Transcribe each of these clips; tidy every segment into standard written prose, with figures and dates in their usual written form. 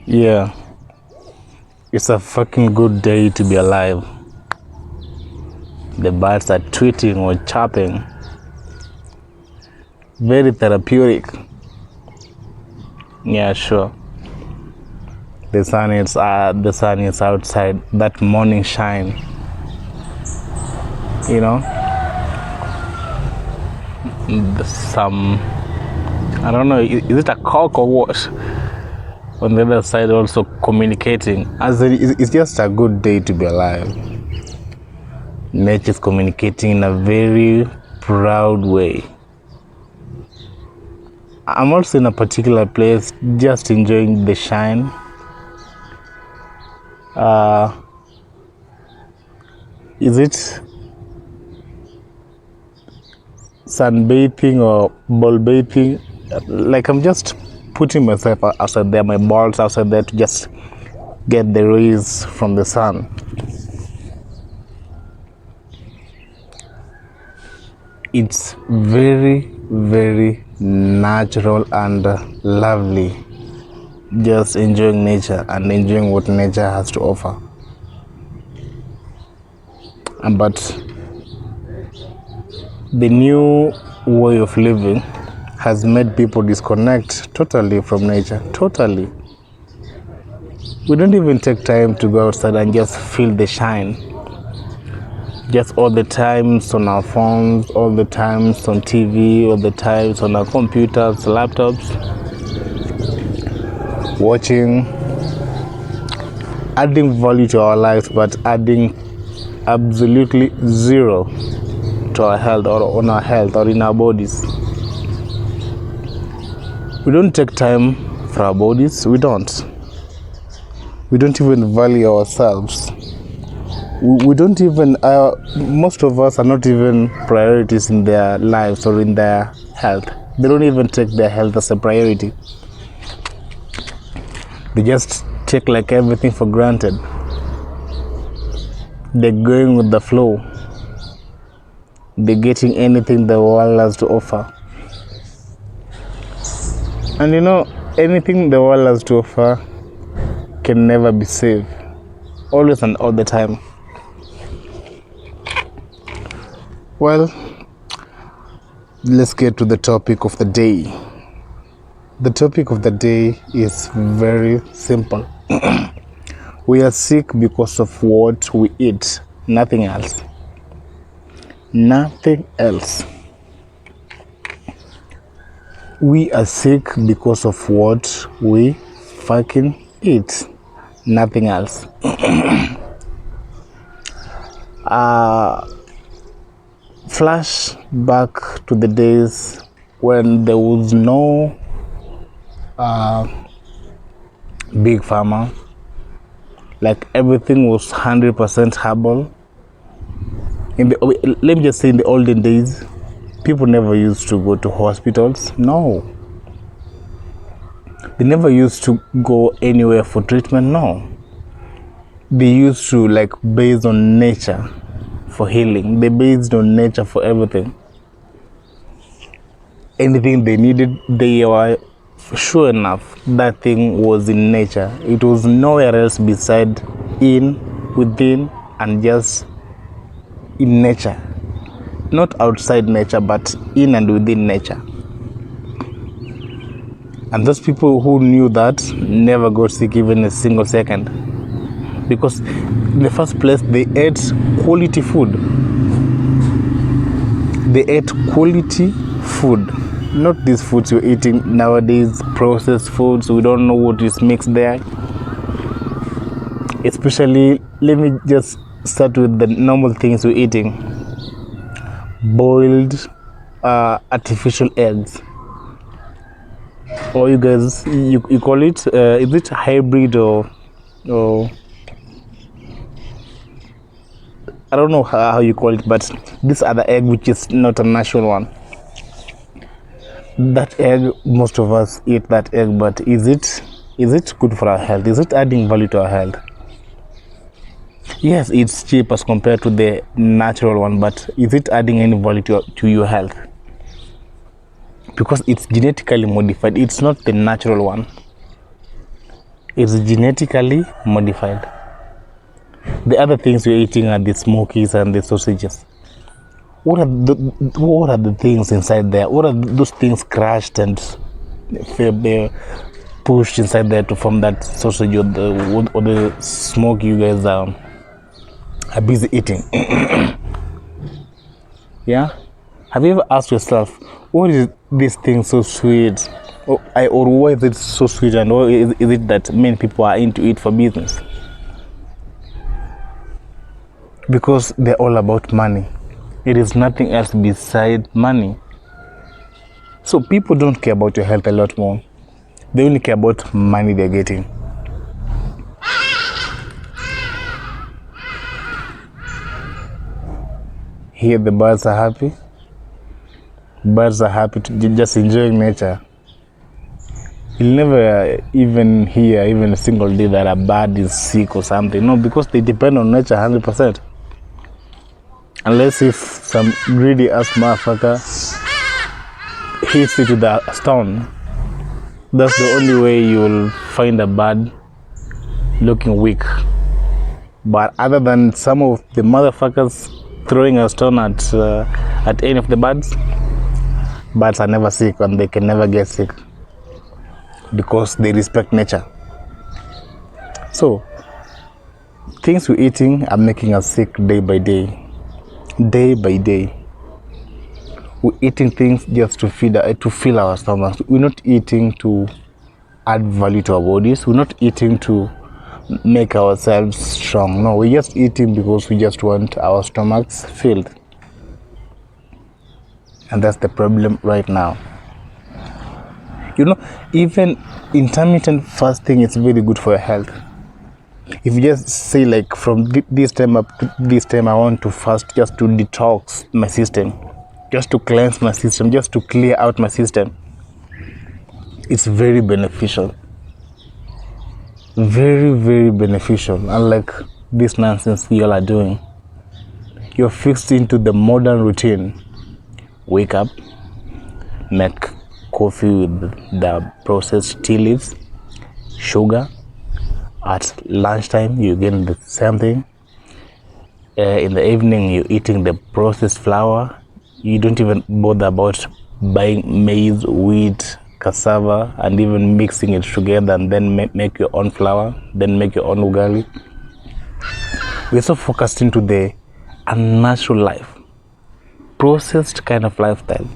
Yeah, it's a fucking good day to be alive. The birds are tweeting or chirping. Very therapeutic. Yeah, sure. The sun is outside. That morning shine. You know, some, I don't know. Is it a cock or what? On the other side, also communicating. It's just a good day to be alive. Nature is communicating in a very proud way. I'm also in a particular place, just enjoying the shine. Is it sunbathing or ball bathing? Like, I'm just putting myself outside there, my balls outside there to just get the rays from the sun. It's very, very natural and lovely. Just enjoying nature and enjoying what nature has to offer. But the new way of living has made people disconnect totally from nature. Totally. We don't even take time to go outside and just feel the shine. Just all the times on our phones, all the times on TV, all the times on our computers, laptops, watching, adding value to our lives, but adding absolutely zero to our health or on our health or in our bodies. We don't take time for our bodies. We don't even value ourselves. We don't even, most of us are not even priorities in their lives or in their health. They don't even take their health as a priority. They just take like everything for granted. They're going with the flow. They're getting anything the world has to offer. And you know, anything the world has to offer can never be safe. Always and all the time. Well, let's get to the topic of the day. The topic of the day is very simple. We are sick because of what we eat, nothing else. Nothing else. We are sick because of what we fucking eat, nothing else. Flash back to the days when there was no big pharma. Like, everything was 100% herbal. Let me just say, in the olden days, people never used to go to hospitals. No. They never used to go anywhere for treatment. No. They used to, like, based on nature for healing. They based on nature for everything. Anything they needed, they were sure enough that thing was in nature. It was nowhere else beside, within, and just in nature. Not outside nature, but in and within nature. And those people who knew that never got sick even a single second. Because in the first place, they ate quality food. They ate quality food. Not these foods you're eating nowadays, processed foods. We don't know what is mixed there. Especially, let me just start with the normal things we're eating. Boiled artificial eggs. Or you guys, you call it, is it hybrid or I don't know how you call it, but this other egg which is not a natural one. That egg, most of us eat that egg, but is it good for our health? Is it adding value to our health? Yes, it's cheap as compared to the natural one, but is it adding any value to your health? Because it's genetically modified. It's not the natural one. It's genetically modified. The other things you're eating are the smokies and the sausages. What are the things inside there? What are those things crushed and pushed inside there to form that sausage or the smoke you guys are busy eating? Yeah? Have you ever asked yourself, what is this thing so sweet? Or why is it so sweet, and why is it that many people are into it for business? Because they're all about money. It is nothing else beside money. So people don't care about your health a lot more. They only care about money they're getting. Here the birds are happy. Birds are happy to just enjoying nature. You'll never even hear even a single day that a bird is sick or something. No, because they depend on nature 100%. Unless if some greedy ass motherfucker hits it with a stone, that's the only way you'll find a bird looking weak. But other than some of the motherfuckers throwing a stone at any of the birds are never sick, and they can never get sick because they respect nature. So things we're eating are making us sick day by day. Day by day, we're eating things just to fill our stomachs. We're not eating to add value to our bodies. We're not eating to make ourselves strong. No, we're just eating because we just want our stomachs filled. And that's the problem right now. You know, even intermittent fasting is very good for your health. If you just say, like, from this time up to this time, I want to fast just to detox my system, just to cleanse my system, just to clear out my system, it's very beneficial. Very, very beneficial. Unlike this nonsense you all are doing. You're fixed into the modern routine. Wake up, make coffee with the processed tea leaves, sugar. At lunchtime, you get the same thing. In the evening, you're eating the processed flour. You don't even bother about buying maize, wheat, cassava, and even mixing it together and then make your own flour, then make your own ugali. We're so focused into the unnatural life, processed kind of lifestyle.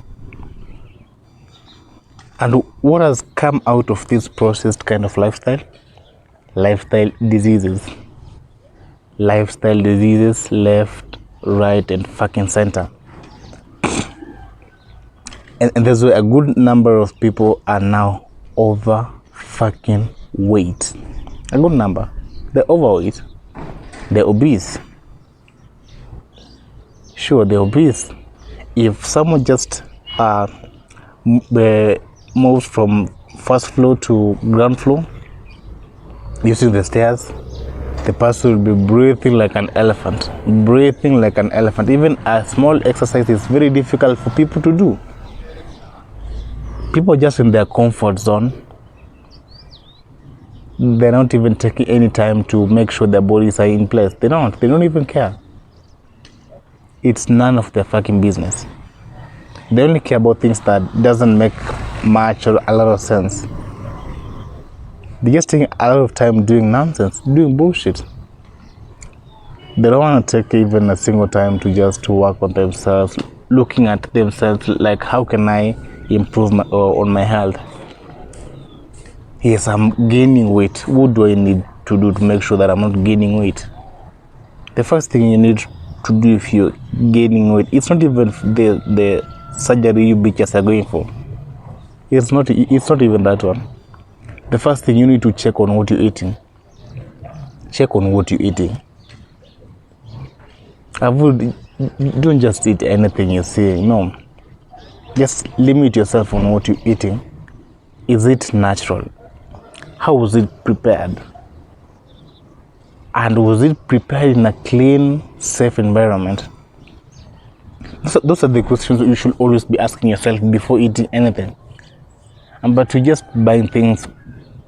And what has come out of this processed kind of lifestyle? Lifestyle diseases. Lifestyle diseases left, right, and fucking center. And there's a good number of people are now over fucking weight. A good number. They're overweight. They're obese. Sure, they're obese. If someone just moves from first floor to ground floor using the stairs, the person will be breathing like an elephant. Breathing like an elephant. Even a small exercise is very difficult for people to do. People are just in their comfort zone. They're not even taking any time to make sure their bodies are in place. They don't even care. It's none of their fucking business. They only care about things that doesn't make much or a lot of sense. They're just taking a lot of time doing nonsense, doing bullshit. They don't want to take even a single time to just work on themselves, looking at themselves like, how can I improve on my health? Yes, I'm gaining weight. What do I need to do to make sure that I'm not gaining weight? The first thing you need to do if you're gaining weight, it's not even the surgery you bitches are going for. It's not even that one. The first thing you need to check on what you're eating. Check on what you're eating. Don't just eat anything you're saying. No. Just limit yourself on what you're eating. Is it natural? How was it prepared? And was it prepared in a clean, safe environment? Those are the questions you should always be asking yourself before eating anything. But to just buying things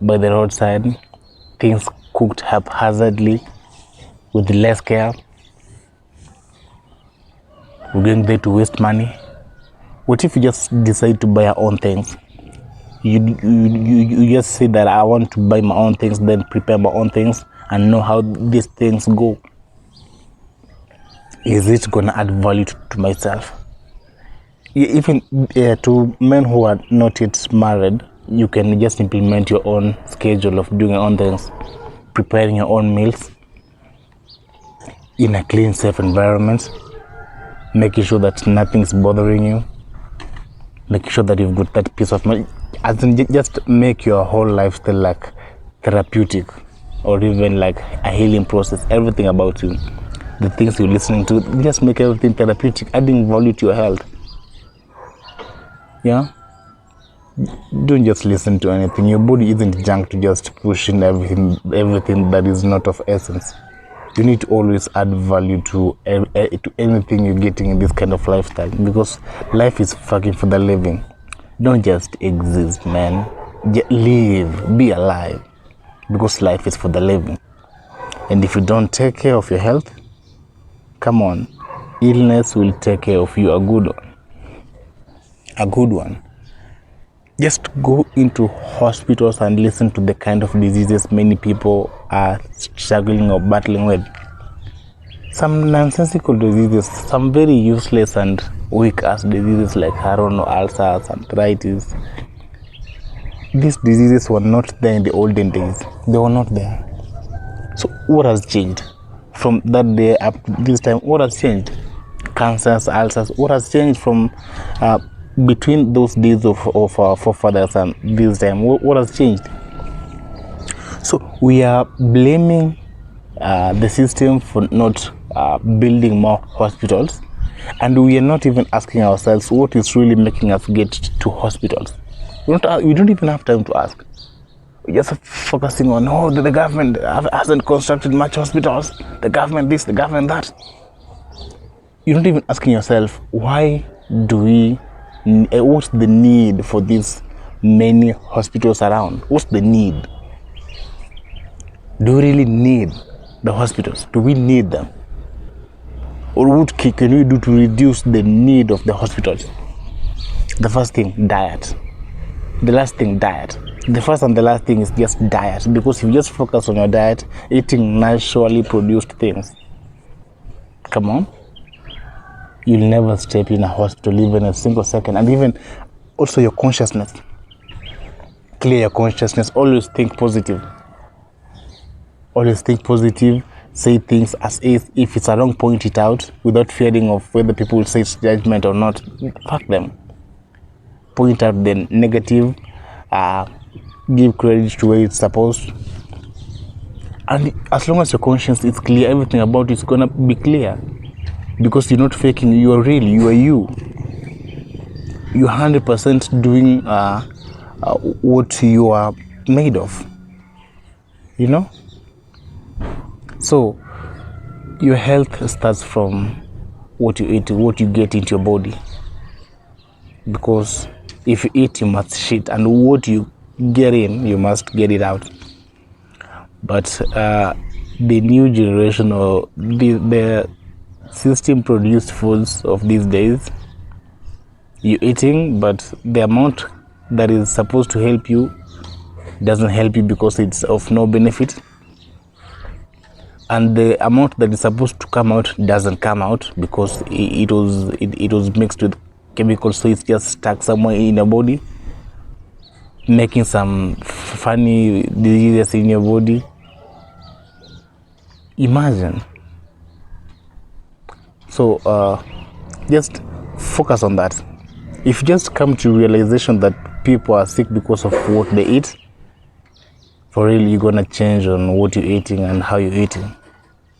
by the roadside, things cooked haphazardly with less care. We're going there to waste money. What if you just decide to buy your own things? You just say that I want to buy my own things, then prepare my own things and know how these things go. Is it gonna add value to myself? Even to men who are not yet married, you can just implement your own schedule of doing your own things, preparing your own meals in a clean, safe environment, making sure that nothing's bothering you, making sure that you've got that peace of mind. As in, just make your whole lifestyle like therapeutic, or even like a healing process. Everything about you, the things you're listening to, just make everything therapeutic, adding value to your health. Yeah, don't just listen to anything. Your body isn't junk to just push in everything that is not of essence. You need to always add value to anything you're getting in this kind of lifestyle, because life is fucking for the living. Don't just exist, man. Live, be alive, because life is for the living. And if you don't take care of your health, come on, illness will take care of you. A good one. Just go into hospitals and listen to the kind of diseases many people are struggling or battling with. Some nonsensical diseases, some very useless and weak ass diseases like ulcers, arthritis. These diseases were not there in the olden days. They were not there. So what has changed from that day up to this time? What has changed? Cancers, ulcers. What has changed from between those days of our forefathers and this time? What has changed? So we are blaming the system for not building more hospitals, and we are not even asking ourselves what is really making us get to hospitals. We don't even have time to ask. We're just focusing on, the government hasn't constructed much hospitals, the government this, the government that. You're not even asking yourself, why do we, what's the need for these many hospitals around? What's the need? Do we really need the hospitals? Do we need them? Or what can we do to reduce the need of the hospitals? The first thing, diet. The last thing, diet. The first and the last thing is just diet, because if you just focus on your diet, eating naturally produced things, come on, you'll never step in a hospital even a single second. And even also your consciousness. Clear your consciousness. Always think positive. Always think positive. Say things as if it's a wrong, point it out without fearing of whether people will say it's judgment or not. Fuck them. Point out the negative. Give credit to where it's supposed. And as long as your conscience is clear, everything about it is gonna be clear. Because you're not faking, you are real, you are you. You're 100% doing what you are made of. You know? So, your health starts from what you eat, what you get into your body. Because if you eat, you must shit, and what you get in, you must get it out. But the new generation, or the system-produced foods of these days, you're eating, but the amount that is supposed to help you doesn't help you because it's of no benefit. And the amount that is supposed to come out doesn't come out because it was mixed with chemicals, so it's just stuck somewhere in your body, making some funny diseases in your body. Imagine. So just focus on that. If you just come to realization that people are sick because of what they eat, for real, you're gonna change on what you're eating and how you're eating.